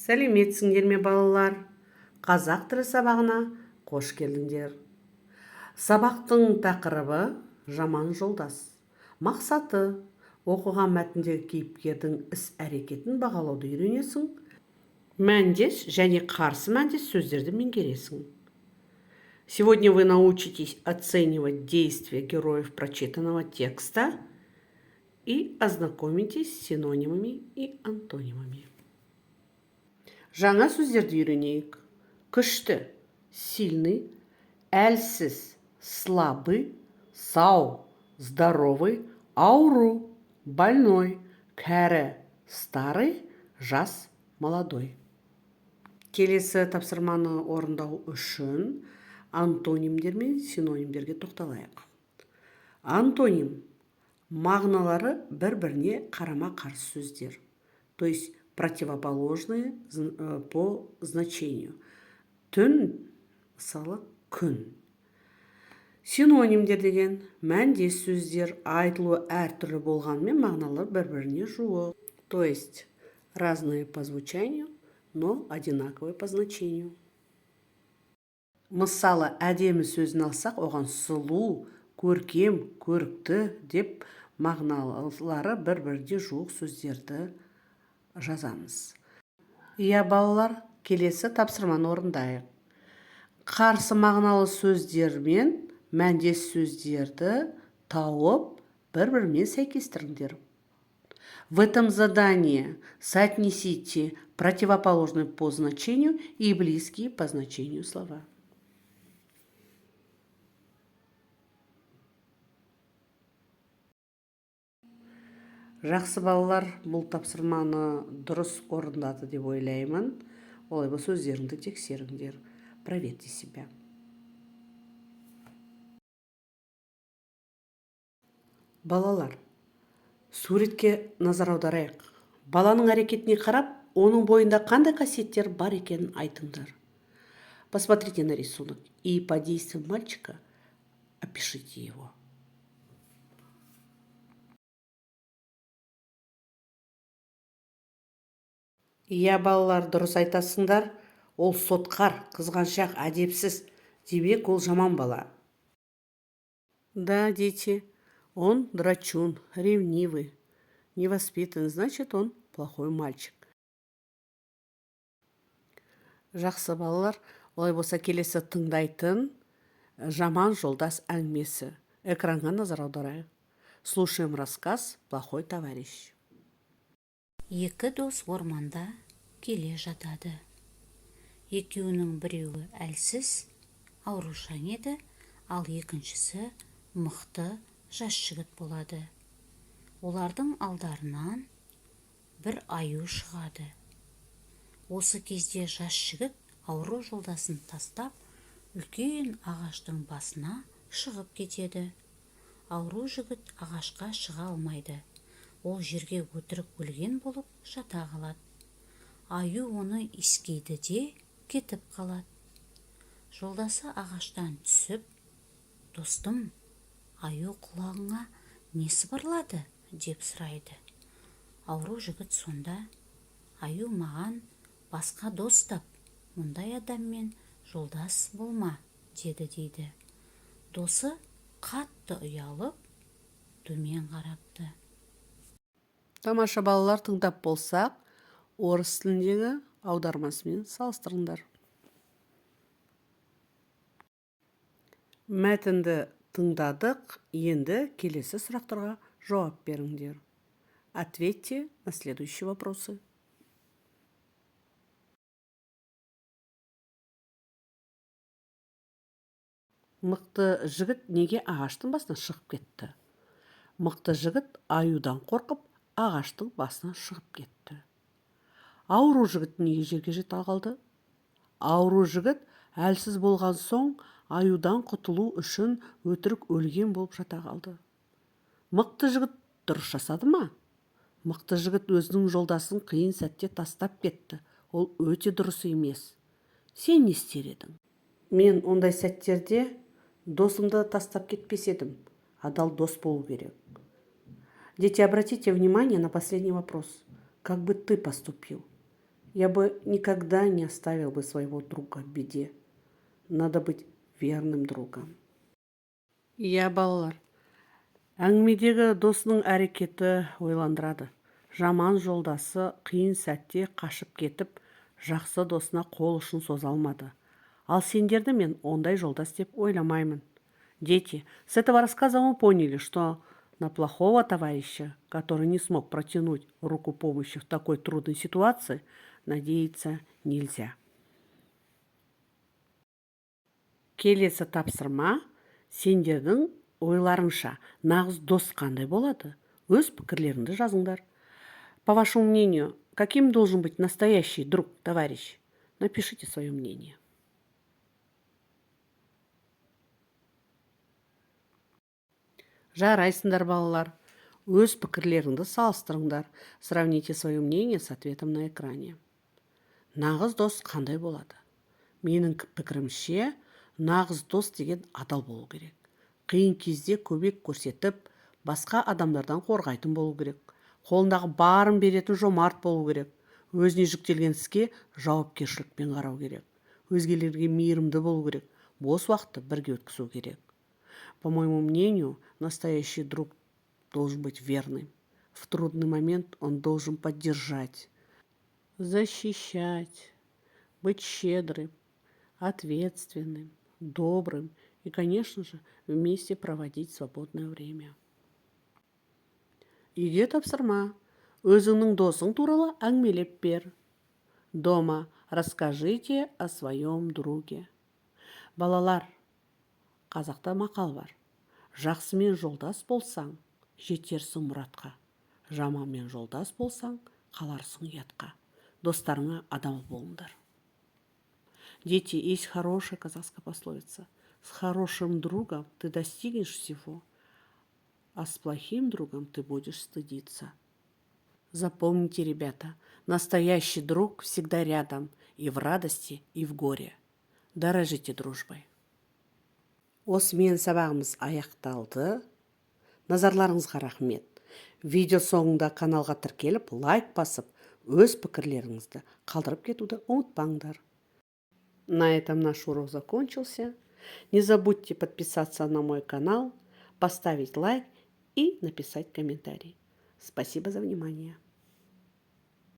Сәлеметсіңдер ме балалар? Қазақ тілі сабағына қош келдіңдер. Сабақтың тақырыбы жаман жолдас. Мақсаты оқыған мәтіндегі кейіпкердің іс-әрекетін бағалауды үйренесің. Мәндес және қарсы мәндес сөздерді меңгересің. Сегодня вы научитесь оценивать действия героев прочитанного текста и ознакомитесь с синонимами и антонимами. Жаңа сөздерді үйренейік. Күшті, сильный, әлсіз, слабый, сау, здоровый, ауру, больной, кәрі, старый, жас, молодой. Келесі тапсырманы орындау үшін антонимдер мен синонимдерге тоқталайық. Антоним мағыналары бір-біріне қарама-қарсы сөздер, то есть противоположные по значению. Түн, мысалы, күн. Синонимдер деген мәндес сөздер айтылуы әртүрлі болғанмен мағыналар бір-біріне жуық. То есть разные по звучанию, но одинаковые по значению. Мысалы, әдемі сөзін алсақ, оған сұлу, көркем, көрікті деп мағыналары бір-біріне жуық сөздерді жазамыз. Иә, балалар, келесі тапсырманы орындайық. Қарсы мағыналы сөздер мен мәндес сөздерді тауып, бір-бірімен сәйкестіріңдер. В этом задании соотнесите противоположные по значению и близкие по значению слова. Жақсы балалар, бұл тапсырманы дұрыс орындады деп ойлаймын. Олай бұл сөздеріңді тексеріңдер. Проверьте себя. Балалар, суретке назар аударайық. Баланың әрекетіне қарап, оның бойында қандай қасиеттер бар екенін айтыңдар. Посмотрите на рисунок и по действиям мальчика опишите его. Иә, балалар, дұрыс айтасыңдар. Ол сотқар, қызғаншақ, әдепсіз. Демек, ол жаман бала. Да, дети, он драчун, ревнивый, невоспитанный, значит, он плохой мальчик. Жақсы балалар, олай болса келесі тыңдайтын жаман жолдас әңгімесі. Экранға назар аударайық. Слушаем рассказ «Плохой товарищ». Екі дос орманда келе жатады. Екеуінің біреуі әлсіз, аурушаң еді, ал екіншісі мықты жас жігіт болады. Олардың алдарынан бір аю шығады. Осы кезде жас жігіт ауру жолдасын тастап, үлкен ағаштың басына шығып кетеді. Ауру жігіт ағашқа шыға алмайды. Ол жерге өтірік өлген болып жата қалады. Аю оны иіскейді де кетіп қалады. Жолдасы ағаштан түсіп, «Достым, аю құлағыңа не сыбырлады?» деп сұрайды. Ауру жігіт сонда: «Аю маған басқа дос тап, мұндай адаммен жолдас болма» деді дейді. Досы қатты ұялып, төмен қарапты. Тамаша балалар, тыңдап болсақ, орыс тіліндегі аудармасымен салыстырыңдар. Мәтінді тыңдадық, енді келесі сұрақтарға жауап беріңдер. Ответьте на следующие вопросы. Мықты жігіт неге ағаштың басына шығып кетті? Мықты жігіт аюдан қорқып, ағаштың басына шығып кетті. Ауру жігіт неге жерге жата қалды? Ауру жігіт әлсіз болған соң, аюдан құтылу үшін өтірік өлген болып жата қалды. Мықты жігіт дұрыс жасады ма? Мықты жігіт өзінің жолдасын қиын сәтте тастап кетті. Ол өте дұрыс емес. Сен не істер едің? Мен ондай сәттерде досымды тастап кетпес едім. Адал дос болу керек. Дети, обратите внимание на последний вопрос. Как бы ты поступил? Я бы никогда не оставил бы своего друга в беде. Надо быть верным другом. Иә, балалар, әңгімедегі досының әрекеті ойландырады. Жаман жолдасы қиын сәтте қашып кетіп, жақсы досына қол ұшын соза алмады. Ал сендерді мен ондай жолдас деп ойламаймын. Дети, с этого рассказа мы поняли, что на плохого товарища, который не смог протянуть руку помощи в такой трудной ситуации, надеяться нельзя. Келесі тапсырма, сендердің ойларыңша нағыз дос қандай болады? Өз пікірлеріңді жазыңдар. По вашему мнению, каким должен быть настоящий друг, товарищ? Напишите свое мнение. Жарайсыңдар, балалар. Өз пікірлеріңді салыстырыңдар. Сравните свое мнение с ответом на экране. Нағыз дос қандай болады? Менің пікірімше, нағыз дос деген адал болу керек. Қиын кезде көмек көрсетіп, басқа адамдардан қорғайтын болу керек. Қолындағы барын беретін жомарт болу керек. Өзіне жүктелген іске жауапкершілікпен қарау керек. Өзгелерге мейірімді болу керек. Бос уақытты бірге өткізу керек. По моему мнению, настоящий друг должен быть верным. В трудный момент он должен поддержать, защищать, быть щедрым, ответственным, добрым и, конечно же, вместе проводить свободное время. Үйге тапсырма. Өзіңнің досың туралы әңгімелеп бер. Дома расскажите о своем друге. Балалар, қазақта мақал бар. Жақсымен жолдас болсаң, жетерсің мұратқа. Жаманмен жолдас болсаң, қаларсың ұятқа. Достарыңа адал болыңдар. Дети, есть хорошая казахская пословица. С хорошим другом ты достигнешь всего, а с плохим другом ты будешь стыдиться. Запомните, ребята, настоящий друг всегда рядом и в радости, и в горе. Дорожите дружбой. Осымен сабағымыз аяқталды. Назарларыңызға рахмет. Видео соңында каналға тіркеліп, лайк басып, өз пікірлеріңізді қалдырып кетуді ұмытпаңдар. На этом наш урок закончился. Не забудьте подписаться на мой канал, поставить лайк и написать комментарий. Спасибо за внимание.